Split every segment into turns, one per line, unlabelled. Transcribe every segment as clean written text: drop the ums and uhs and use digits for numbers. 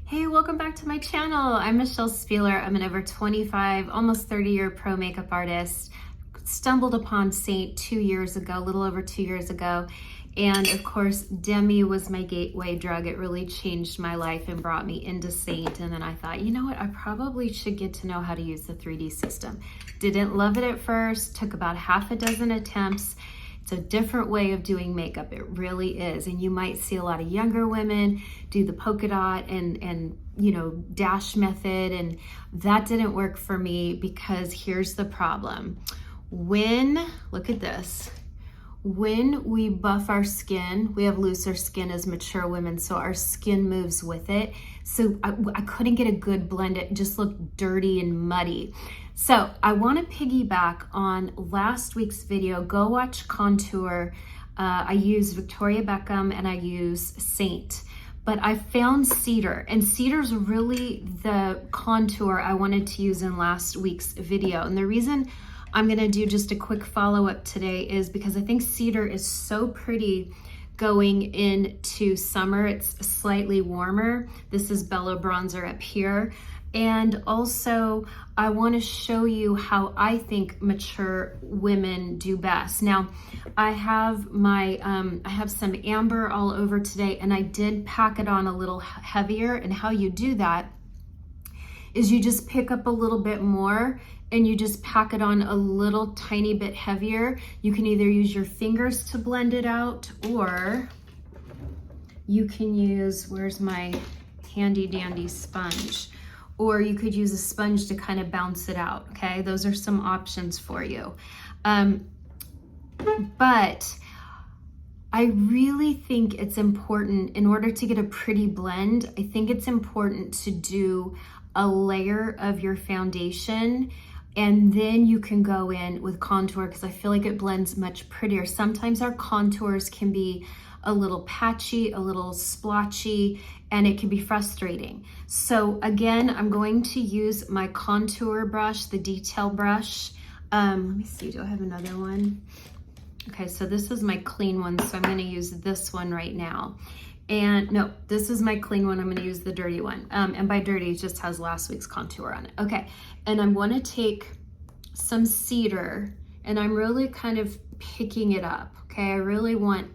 Hey, welcome back to my channel. I'm Michelle Spieler. I'm an over 25, almost 30-year pro makeup artist. Stumbled upon Seint 2 years ago, a little over 2 years ago. And of course, Demi was my gateway drug. It really changed my life and brought me into Seint. And then I thought, you know what? I probably should get to know how to use the 3D system. Didn't love it at first, took about half a dozen attempts. It's a different way of doing makeup. It really is. And you might see a lot of younger women do the polka dot and you know, dash method. And that didn't work for me because here's the problem. Look at this. When we buff our skin, we have looser skin as mature women, so our skin moves with it. So I couldn't get a good blend. It just looked dirty and muddy. So I want to piggyback on last week's video. Go watch Contour. I use Victoria Beckham and I use Seint. But I found Cedar, and Cedar's really the contour I wanted to use in last week's video. And the reason I'm gonna do just a quick follow-up today is because I think Cedar is so pretty going into summer. It's slightly warmer. This is Bello Bronzer up here. And also I wanna show you how I think mature women do best. Now, I have I have some amber all over today, and I did pack it on a little heavier. And how you do that is you just pick up a little bit more and you just pack it on a little tiny bit heavier. You can either use your fingers to blend it out, or you can use, where's my handy dandy sponge? Or you could use a sponge to kind of bounce it out, okay? Those are some options for you. But I really think it's important, in order to get a pretty blend, I think it's important to do a layer of your foundation, and then you can go in with contour, because I feel like it blends much prettier. Sometimes our contours can be a little patchy, a little splotchy, and it can be frustrating. So again, I'm going to use my contour brush, the detail brush. Let me see, do I have another one? Okay, so this is my clean one, so I'm gonna use this one right now. And no, this is my clean one. I'm gonna use the dirty one. And by dirty, it just has last week's contour on it. Okay, and I'm gonna take some Cedar, and I'm really kind of picking it up, okay? I really want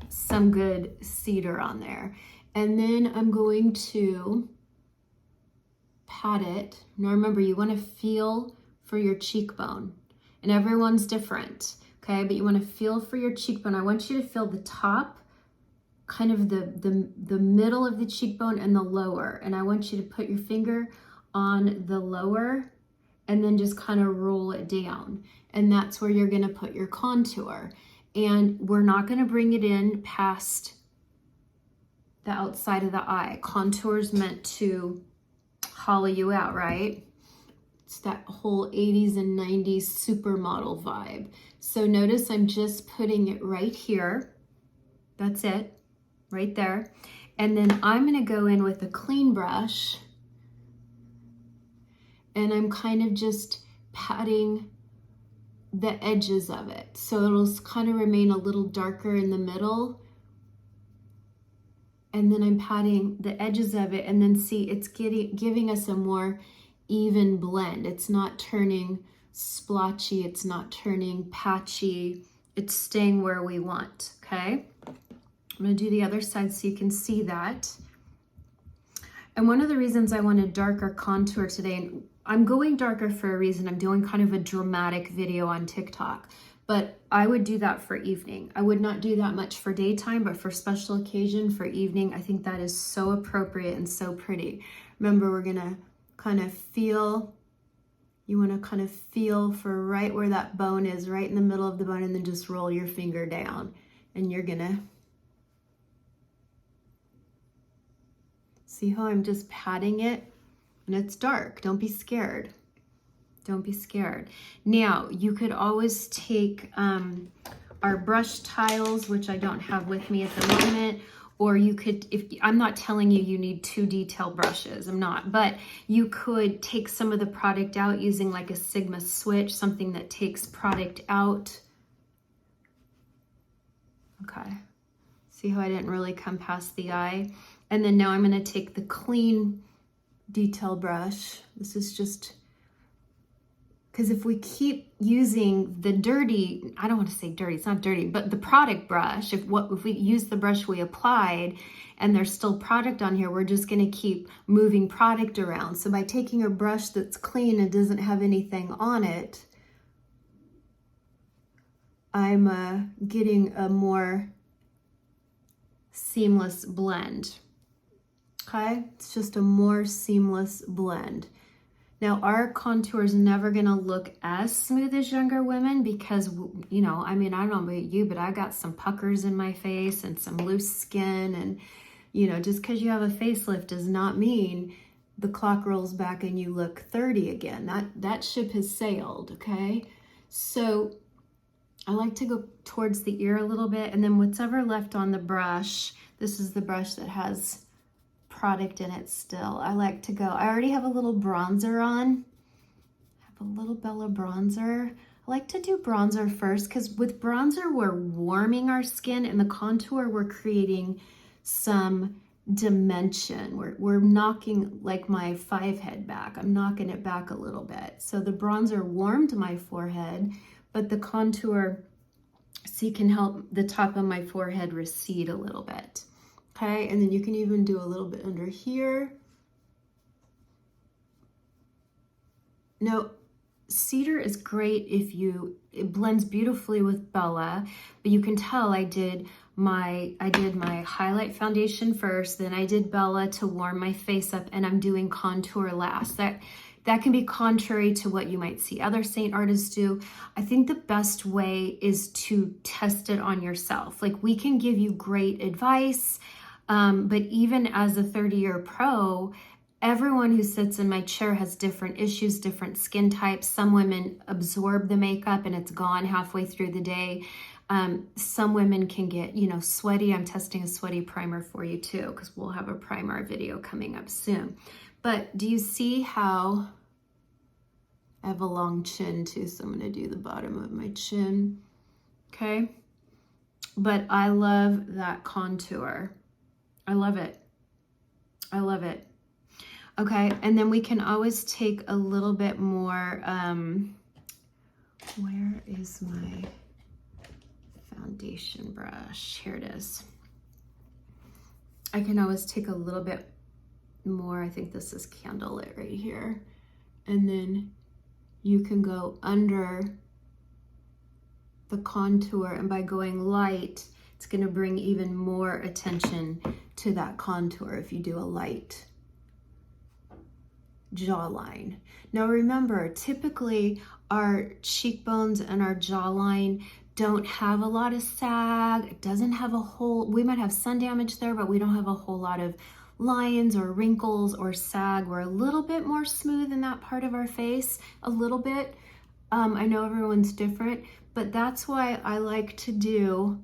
some good Cedar on there. And then I'm going to pat it. Now remember, you wanna feel for your cheekbone, and everyone's different, okay? But you wanna feel for your cheekbone. I want you to feel the top, kind of the middle of the cheekbone, and the lower. And I want you to put your finger on the lower and then just kind of roll it down. And that's where you're gonna put your contour. And we're not gonna bring it in past the outside of the eye. Contour's meant to hollow you out, right? It's that whole 80s and 90s supermodel vibe. So notice I'm just putting it right here. That's it. Right there. And then I'm gonna go in with a clean brush, and I'm kind of just patting the edges of it. So it'll kind of remain a little darker in the middle. And then I'm patting the edges of it, and then see, it's giving us a more even blend. It's not turning splotchy, it's not turning patchy, it's staying where we want, okay? I'm gonna do the other side so you can see that. And one of the reasons I want a darker contour today, and I'm going darker for a reason, I'm doing kind of a dramatic video on TikTok, but I would do that for evening. I would not do that much for daytime, but for special occasion, for evening, I think that is so appropriate and so pretty. Remember, we're gonna kind of feel, you wanna kind of feel for right where that bone is, right in the middle of the bone, and then just roll your finger down, and you're gonna see how I'm just patting it, and it's dark. Don't be scared. Don't be scared. Now, you could always take our brush tiles, which I don't have with me at the moment, or you could, I'm not telling you need 2 detail brushes, I'm not, but you could take some of the product out using like a Sigma switch, something that takes product out. Okay. See how I didn't really come past the eye? And then now I'm going to take the clean detail brush. This is just, because if we keep using the dirty, I don't want to say dirty, it's not dirty, but the product brush, if we use the brush we applied and there's still product on here, we're just going to keep moving product around. So by taking a brush that's clean and doesn't have anything on it, I'm getting a more seamless blend. Okay, it's just a more seamless blend. Now, our contour is never gonna look as smooth as younger women because, you know, I mean, I don't know about you, but I got some puckers in my face and some loose skin. And, you know, just because you have a facelift does not mean the clock rolls back and you look 30 again. That ship has sailed, okay? So I like to go towards the ear a little bit, and then whatever left on the brush, this is the brush that has product in it still. I like to go, I already have a little bronzer on. I have a little Bella bronzer. I like to do bronzer first because with bronzer, we're warming our skin, and the contour, we're creating some dimension. We're knocking like my 5 head back. I'm knocking it back a little bit. So the bronzer warmed my forehead, but the contour, so you can help the top of my forehead recede a little bit. Okay, and then you can even do a little bit under here. Now, cedar is great if it blends beautifully with Bella, but you can tell I did my highlight foundation first, then I did Bella to warm my face up, and I'm doing contour last. That can be contrary to what you might see other Seint artists do. I think the best way is to test it on yourself. Like, we can give you great advice, but even as a 30-year pro, everyone who sits in my chair has different issues, different skin types. Some women absorb the makeup and it's gone halfway through the day. Some women can get, you know, sweaty. I'm testing a sweaty primer for you too, because we'll have a primer video coming up soon. But do you see how I have a long chin too? So I'm going to do the bottom of my chin. Okay. But I love that contour. I love it. I love it. Okay. And then we can always take a little bit more, where is my foundation brush? Here it is. I can always take a little bit more. I think this is candlelit right here. And then you can go under the contour, and by going light, it's going to bring even more attention to that contour if you do a light jawline. Now remember, typically our cheekbones and our jawline don't have a lot of sag. It doesn't have a whole, we might have sun damage there, but we don't have a whole lot of lines or wrinkles or sag. We're a little bit more smooth in that part of our face, a little bit. I know everyone's different, but that's why I like to do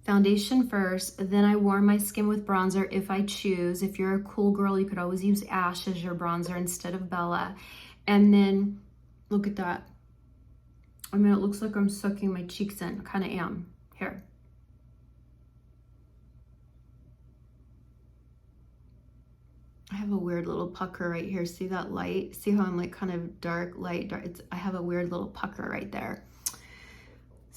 foundation first, then I warm my skin with bronzer if I choose. If you're a cool girl, you could always use Ash as your bronzer instead of Bella. And then, look at that. I mean, it looks like I'm sucking my cheeks in. I kind of am. Here. I have a weird little pucker right here. See that light? See how I'm like kind of dark, light, dark? I have a weird little pucker right there.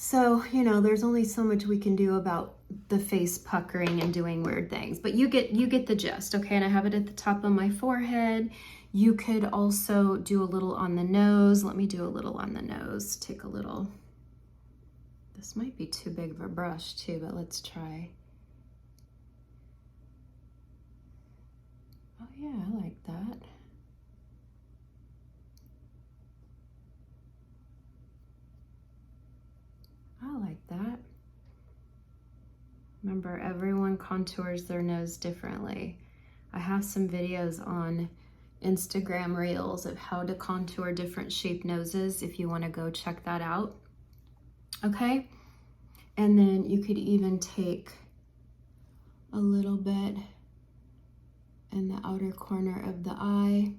So, you know, there's only so much we can do about the face puckering and doing weird things, but you get the gist, okay? And I have it at the top of my forehead. You could also do a little on the nose. Let me do a little on the nose. Take a little. This might be too big of a brush too, but let's try. Oh yeah, I like that. I like that. Remember, everyone contours their nose differently. I have some videos on Instagram Reels of how to contour different shaped noses if you want to go check that out. Okay? And then you could even take a little bit in the outer corner of the eye.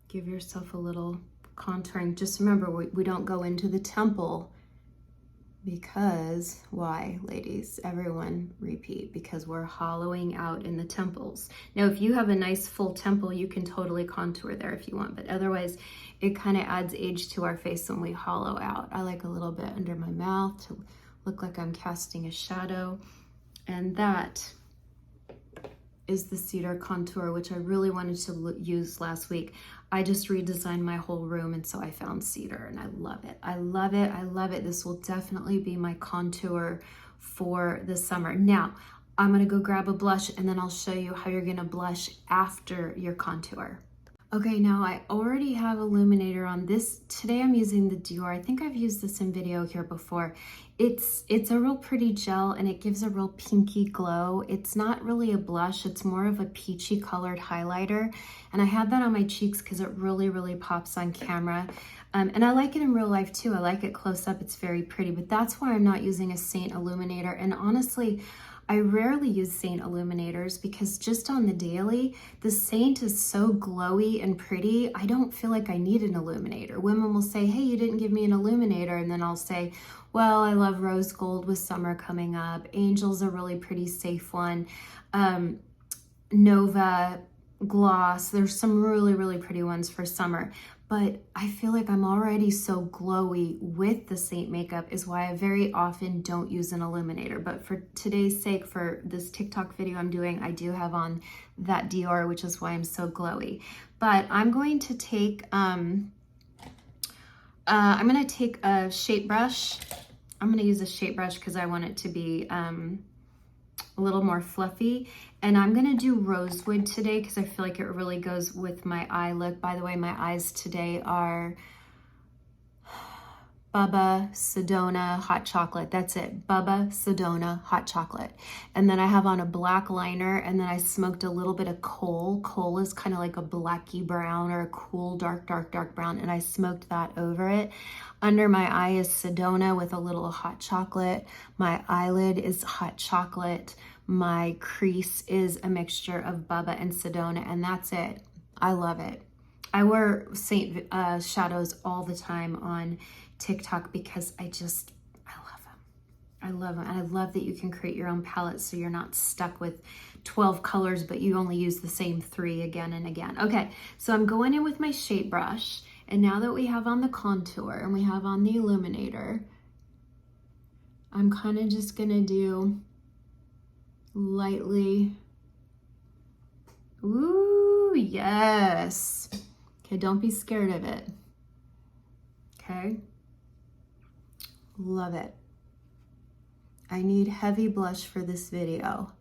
Give yourself a little contouring. Just remember, we don't go into the temple Because, why, ladies? Everyone repeat, because we're hollowing out in the temples. Now, if you have a nice full temple, you can totally contour there if you want, but otherwise it kind of adds age to our face when we hollow out. I like a little bit under my mouth to look like I'm casting a shadow. And that is the cedar contour, which I really wanted to use last week. I just redesigned my whole room, and so I found cedar, and I love it. I love it. I love it. This will definitely be my contour for the summer. Now, I'm gonna go grab a blush, and then I'll show you how you're gonna blush after your contour. Okay, now I already have illuminator on this. Today I'm using the Dior. I think I've used this in video here before. It's a real pretty gel, and it gives a real pinky glow. It's not really a blush, it's more of a peachy colored highlighter. And I have that on my cheeks because it really pops on camera. And I like it in real life too. I like it close up, it's very pretty, but that's why I'm not using a Seint illuminator. And honestly, I rarely use Seint illuminators because just on the daily, the Seint is so glowy and pretty, I don't feel like I need an illuminator. Women will say, hey, you didn't give me an illuminator. And then I'll say, well, I love rose gold with summer coming up. Angel's a really pretty safe one. Nova, gloss, there's some really pretty ones for summer. But I feel like I'm already so glowy with the Seint makeup is why I very often don't use an illuminator. But for today's sake, for this TikTok video I'm doing, I do have on that Dior, which is why I'm so glowy. But I'm going to take, a shape brush. I'm gonna use a shape brush because I want it to be a little more fluffy. And I'm gonna do rosewood today because I feel like it really goes with my eye look. By the way, my eyes today are Bubba Sedona hot chocolate. That's it, Bubba Sedona hot chocolate. And then I have on a black liner, and then I smoked a little bit of coal. Coal is kind of like a blacky brown or a cool dark brown, and I smoked that over it. Under my eye is Sedona with a little hot chocolate. My eyelid is hot chocolate. My crease is a mixture of Bubba and Sedona, and that's it. I love it. I wear Seint shadows all the time on TikTok because I love them. I love them. And I love that you can create your own palette so you're not stuck with 12 colors, but you only use the same 3 again and again. Okay, so I'm going in with my shape brush. And now that we have on the contour and we have on the illuminator, I'm kind of just gonna do lightly. Ooh, yes. Okay, don't be scared of it. Okay. Love it. I need heavy blush for this video.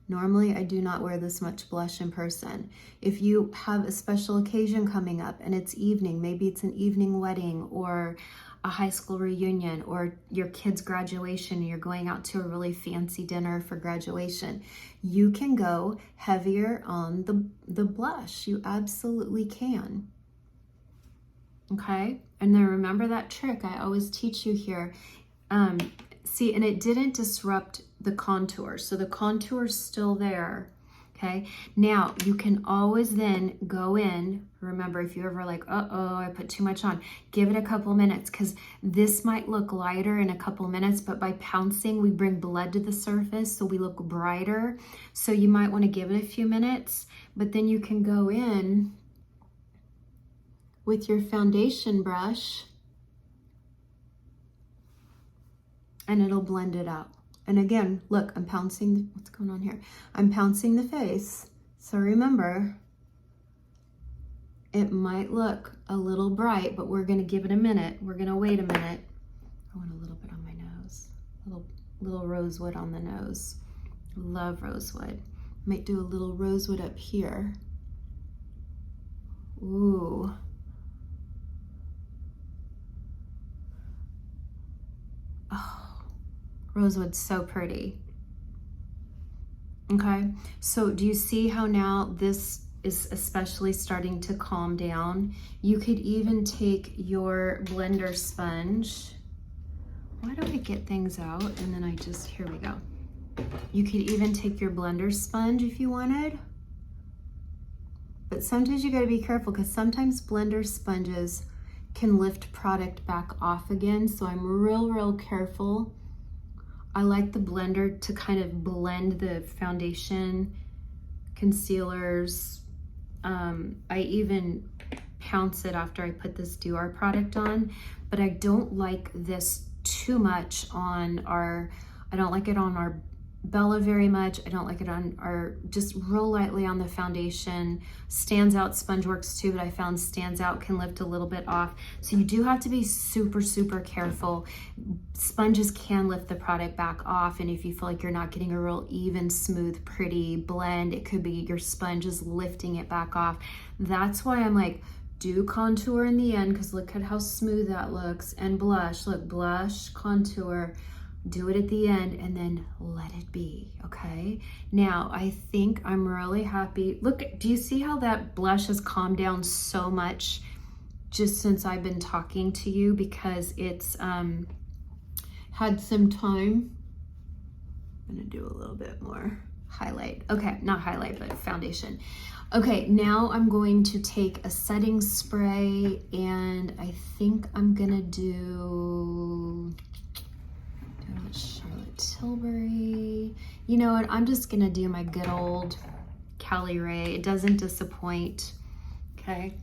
Normally, I do not wear this much blush in person. If you have a special occasion coming up and it's evening, maybe it's an evening wedding or a high school reunion or your kid's graduation, and you're going out to a really fancy dinner for graduation, you can go heavier on the blush. You absolutely can. Okay, and then remember that trick I always teach you here. See, and it didn't disrupt the contour, so the contour's still there. Okay, now you can always then go in. Remember, if you're ever like, uh-oh, I put too much on, give it a couple minutes, because this might look lighter in a couple minutes, but by pouncing, we bring blood to the surface, so we look brighter. So you might want to give it a few minutes, but then you can go in with your foundation brush and it'll blend it out. And again, look, I'm pouncing, what's going on here? I'm pouncing the face. So remember, it might look a little bright, but we're gonna give it a minute. We're gonna wait a minute. I want a little bit on my nose, little rosewood on the nose. Love rosewood. Might do a little rosewood up here. Ooh. Oh, rosewood's so pretty. Okay, so do you see how now this is especially starting to calm down? You could even take your blender sponge. Why do I get things out and then I just, here we go. You could even take your blender sponge if you wanted. But sometimes you gotta be careful because sometimes blender sponges can lift product back off again. So I'm real careful. I like the blender to kind of blend the foundation, concealers. I even pounce it after I put this Do Our product on, but I don't like this too much on our, I don't like it on our Bella very much. I don't like it on our, just real lightly on the foundation. Stands Out sponge works too, but I found Stands Out can lift a little bit off. So you do have to be super careful. Sponges can lift the product back off, and if you feel like you're not getting a real even, smooth, pretty blend, it could be your sponge is lifting it back off. That's why I'm like, do contour in the end, because look at how smooth that looks, and blush. Look, blush, contour, do it at the end, and then let it be, okay? Now, I think I'm really happy. Look, do you see how that blush has calmed down so much just since I've been talking to you, because it's had some time. I'm gonna do a little bit more highlight. Okay, not highlight, but foundation. Okay, now I'm going to take a setting spray, and I think I'm gonna do Charlotte Tilbury. You know what, I'm just gonna do my good old Cali Ray. It doesn't disappoint, okay?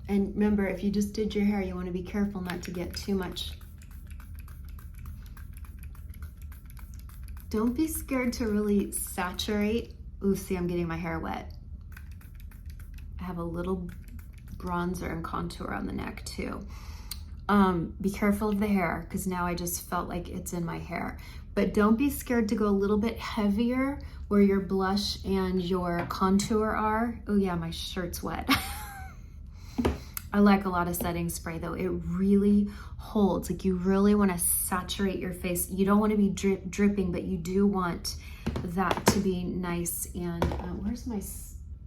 And remember, if you just did your hair, you wanna be careful not to get too much. Don't be scared to really saturate. Ooh, see, I'm getting my hair wet. I have a little bronzer and contour on the neck too. Be careful of the hair, because now I just felt like it's in my hair. But don't be scared to go a little bit heavier where your blush and your contour are. Oh yeah, my shirt's wet. I like a lot of setting spray though. It really holds. Like, you really want to saturate your face. You don't want to be dripping, but you do want that to be nice. And where's my,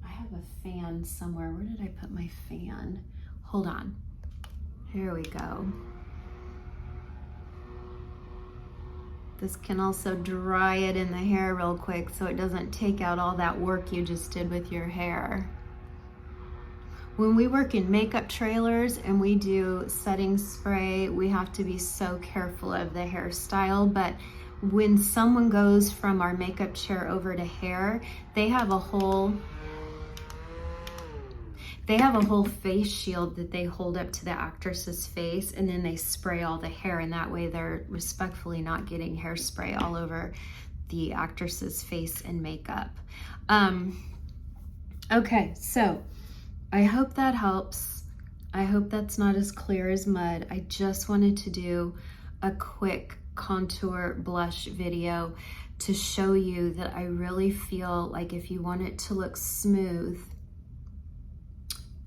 I have a fan somewhere. Where did I put my fan? Hold on. Here we go. This can also dry it in the hair real quick so it doesn't take out all that work you just did with your hair. When we work in makeup trailers and we do setting spray, we have to be so careful of the hairstyle. But when someone goes from our makeup chair over to hair, they have a whole face shield that they hold up to the actress's face, and then they spray all the hair, and that way they're respectfully not getting hairspray all over the actress's face and makeup. Okay, so I hope that helps. I hope that's not as clear as mud. I just wanted to do a quick contour blush video to show you that I really feel like if you want it to look smooth,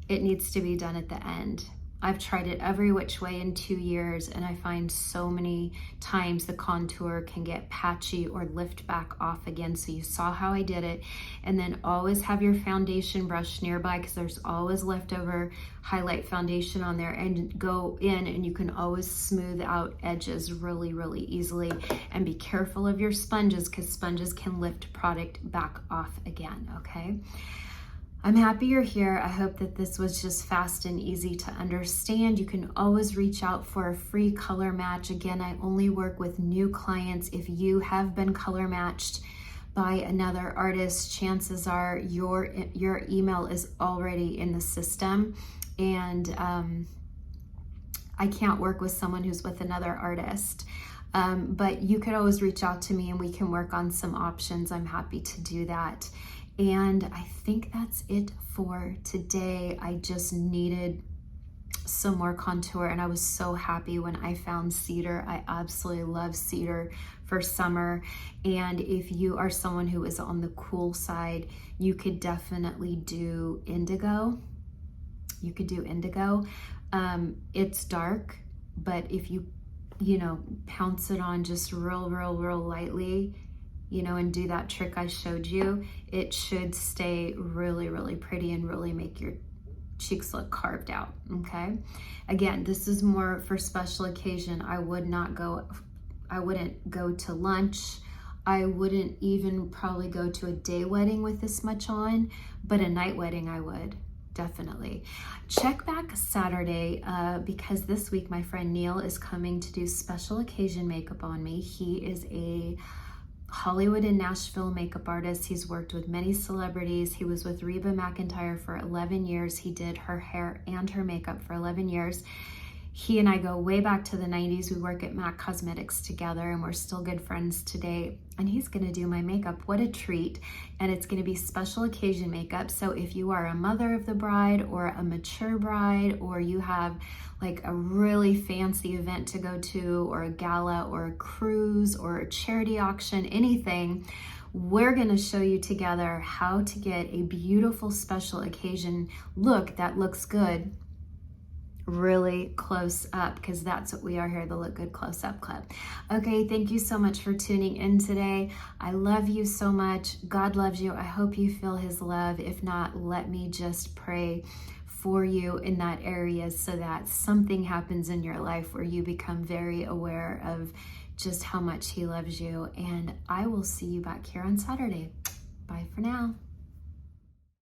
it needs to be done at the end. I've tried it every which way in 2 years, and I find so many times the contour can get patchy or lift back off again. So you saw how I did it. And then always have your foundation brush nearby, because there's always leftover highlight foundation on there, and go in and you can always smooth out edges really easily. And be careful of your sponges, because sponges can lift product back off again, okay? I'm happy you're here. I hope that this was just fast and easy to understand. You can always reach out for a free color match. Again, I only work with new clients. If you have been color matched by another artist, chances are your email is already in the system, and I can't work with someone who's with another artist. But you could always reach out to me and we can work on some options. I'm happy to do that. And I think that's it for today. I just needed some more contour, and I was so happy when I found cedar. I absolutely love cedar for summer. And if you are someone who is on the cool side, you could definitely do indigo. You could do indigo. It's dark, but if you pounce it on just real lightly, and do that trick I showed you, it should stay really pretty and really make your cheeks look carved out, okay? Again, this is more for special occasion. I wouldn't go to lunch. I wouldn't even probably go to a day wedding with this much on, but a night wedding I would. Definitely. Check back Saturday because this week my friend Neil is coming to do special occasion makeup on me. He is a Hollywood and Nashville makeup artist. He's worked with many celebrities. He was with Reba McEntire for 11 years. He did her hair and her makeup for 11 years. He and I go way back to the 90s. We work at MAC Cosmetics together and we're still good friends today. And he's gonna do my makeup. What a treat. And it's gonna be special occasion makeup. So if you are a mother of the bride or a mature bride, or you have like a really fancy event to go to, or a gala or a cruise or a charity auction, anything, we're gonna show you together how to get a beautiful special occasion look that looks good really close up, because that's what we are here, the Look Good Close Up Club. Okay, thank you so much for tuning in today. I love you so much. God loves you. I hope you feel his love. If not, let me just pray for you in that area so that something happens in your life where you become very aware of just how much he loves you. And I will see you back here on Saturday. Bye for now.